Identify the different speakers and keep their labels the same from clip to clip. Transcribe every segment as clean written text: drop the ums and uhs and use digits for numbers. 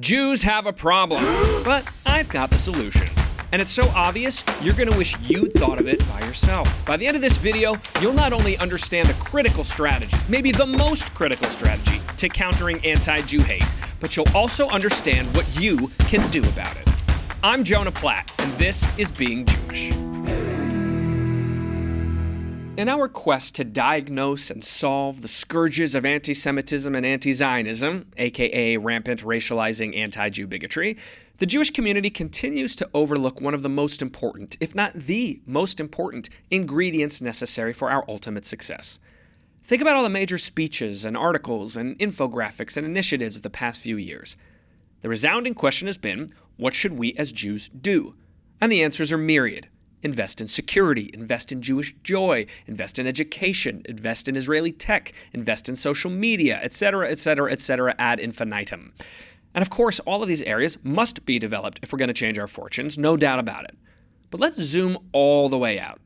Speaker 1: Jews have a problem, but I've got the solution. And it's so obvious, you're gonna wish you'd thought of it by yourself. By the end of this video, you'll not only understand a critical strategy, maybe the most critical strategy to countering anti-Jew hate, but you'll also understand what you can do about it. I'm Jonah Platt, and this is Being Jewish. In our quest to diagnose and solve the scourges of anti-Semitism and anti-Zionism, aka rampant racializing anti-Jew bigotry, the Jewish community continues to overlook one of the most important, if not the most important, ingredients necessary for our ultimate success. Think about all the major speeches and articles and infographics and initiatives of the past few years. The resounding question has been, what should we as Jews do? And the answers are myriad. Invest in security, invest in Jewish joy, invest in education, invest in Israeli tech, invest in social media, etc., etc., etc., ad infinitum. And of course, all of these areas must be developed if we're going to change our fortunes, no doubt about it. But let's zoom all the way out.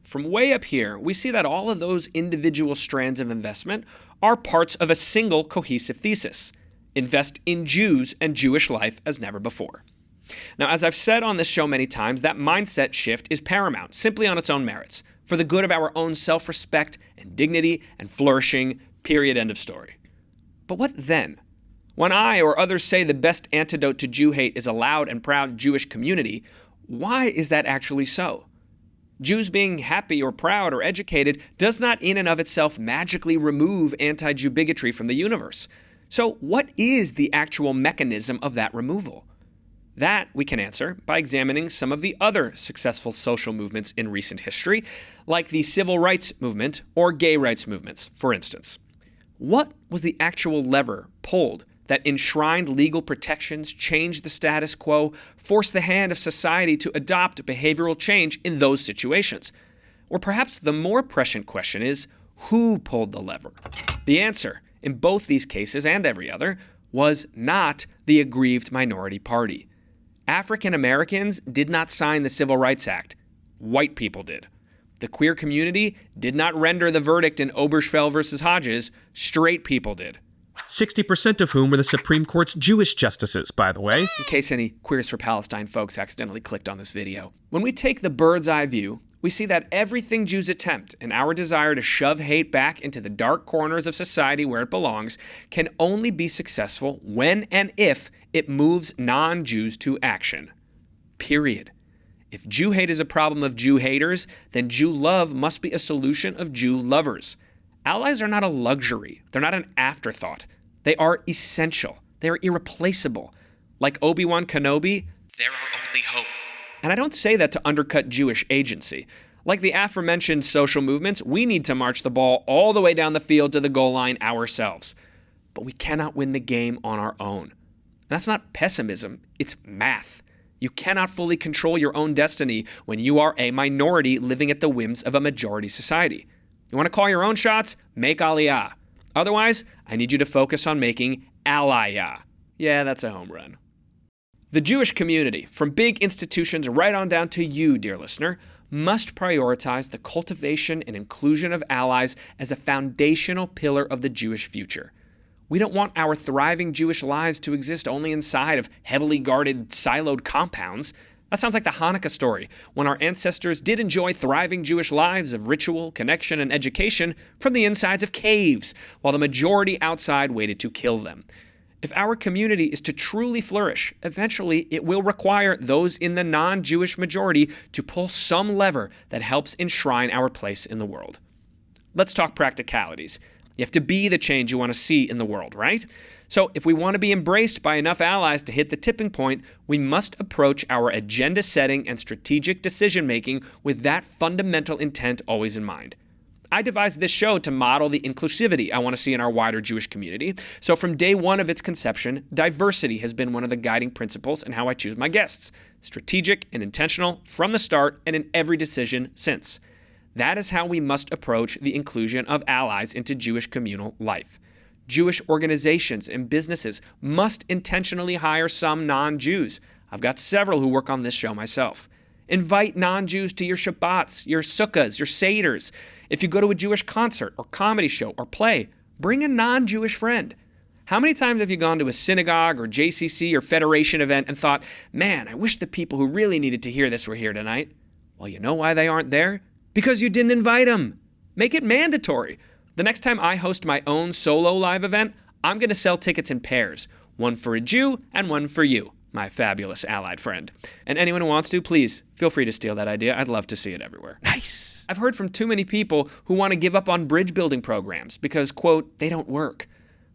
Speaker 1: From way up here, we see that all of those individual strands of investment are parts of a single cohesive thesis. Invest in Jews and Jewish life as never before. Now, as I've said on this show many times, that mindset shift is paramount, simply on its own merits, for the good of our own self-respect and dignity and flourishing, period, end of story. But what then? When I or others say the best antidote to Jew hate is a loud and proud Jewish community, why is that actually so? Jews being happy or proud or educated does not in and of itself magically remove anti-Jew bigotry from the universe. So what is the actual mechanism of that removal? That we can answer by examining some of the other successful social movements in recent history, like the civil rights movement or gay rights movements, for instance. What was the actual lever pulled that enshrined legal protections, changed the status quo, forced the hand of society to adopt behavioral change in those situations? Or perhaps the more prescient question is, who pulled the lever? The answer, in both these cases and every other, was not the aggrieved minority party. African Americans did not sign the Civil Rights Act. White people did. The queer community did not render the verdict in Obergefell versus Hodges. Straight people did.
Speaker 2: 60% of whom were the Supreme Court's Jewish justices, by the way.
Speaker 1: In case any Queers for Palestine folks accidentally clicked on this video. When we take the bird's eye view, we see that everything Jews attempt in our desire to shove hate back into the dark corners of society where it belongs can only be successful when and if it moves non-Jews to action. Period. If Jew hate is a problem of Jew haters, then Jew love must be a solution of Jew lovers. Allies are not a luxury. They're not an afterthought. They are essential. They are irreplaceable. Like Obi-Wan Kenobi, they're our only hope. And I don't say that to undercut Jewish agency. Like the aforementioned social movements, we need to march the ball all the way down the field to the goal line ourselves. But we cannot win the game on our own. And that's not pessimism, it's math. You cannot fully control your own destiny when you are a minority living at the whims of a majority society. You want to call your own shots? Make Aliyah. Otherwise, I need you to focus on making Aliyah. Yeah, that's a home run. The Jewish community, from big institutions right on down to you, dear listener, must prioritize the cultivation and inclusion of allies as a foundational pillar of the Jewish future. We don't want our thriving Jewish lives to exist only inside of heavily guarded, siloed compounds. That sounds like the Hanukkah story, when our ancestors did enjoy thriving Jewish lives of ritual, connection, and education from the insides of caves, while the majority outside waited to kill them. If our community is to truly flourish, eventually it will require those in the non-Jewish majority to pull some lever that helps enshrine our place in the world. Let's talk practicalities. You have to be the change you want to see in the world, right? So if we want to be embraced by enough allies to hit the tipping point, we must approach our agenda setting and strategic decision making with that fundamental intent always in mind. I devised this show to model the inclusivity I want to see in our wider Jewish community. So from day one of its conception, diversity has been one of the guiding principles in how I choose my guests. Strategic and intentional from the start and in every decision since. That is how we must approach the inclusion of allies into Jewish communal life. Jewish organizations and businesses must intentionally hire some non-Jews. I've got several who work on this show myself. Invite non-Jews to your Shabbats, your Sukkahs, your Seders. If you go to a Jewish concert or comedy show or play, bring a non-Jewish friend. How many times have you gone to a synagogue or JCC or Federation event and thought, man, I wish the people who really needed to hear this were here tonight? Well, you know why they aren't there? Because you didn't invite them. Make it mandatory. The next time I host my own solo live event, I'm going to sell tickets in pairs. One for a Jew and one for you, my fabulous allied friend. And anyone who wants to, please, feel free to steal that idea. I'd love to see it everywhere.
Speaker 2: Nice.
Speaker 1: I've heard from too many people who want to give up on bridge building programs because, quote, they don't work.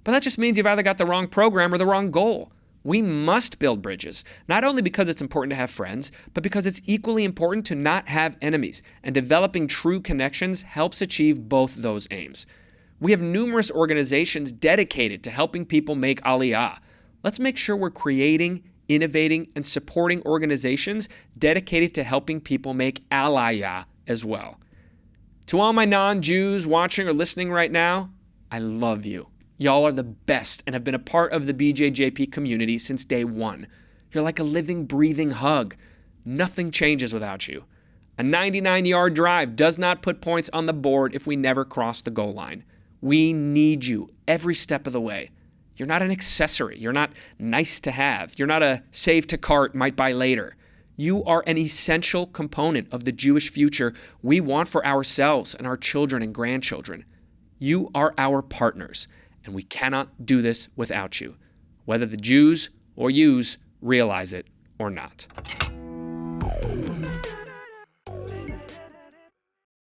Speaker 1: But that just means you've either got the wrong program or the wrong goal. We must build bridges, not only because it's important to have friends, but because it's equally important to not have enemies, and developing true connections helps achieve both those aims. We have numerous organizations dedicated to helping people make Aliyah. Let's make sure we're creating, innovating, and supporting organizations dedicated to helping people make Aliyah as well. To all my non-Jews watching or listening right now, I love you. Y'all are the best and have been a part of the BJJP community since day one. You're like a living, breathing hug. Nothing changes without you. A 99-yard drive does not put points on the board if we never cross the goal line. We need you every step of the way. You're not an accessory. You're not nice to have. You're not a save to cart, might buy later. You are an essential component of the Jewish future we want for ourselves and our children and grandchildren. You are our partners. And we cannot do this without you, whether the Jews or yous realize it or not.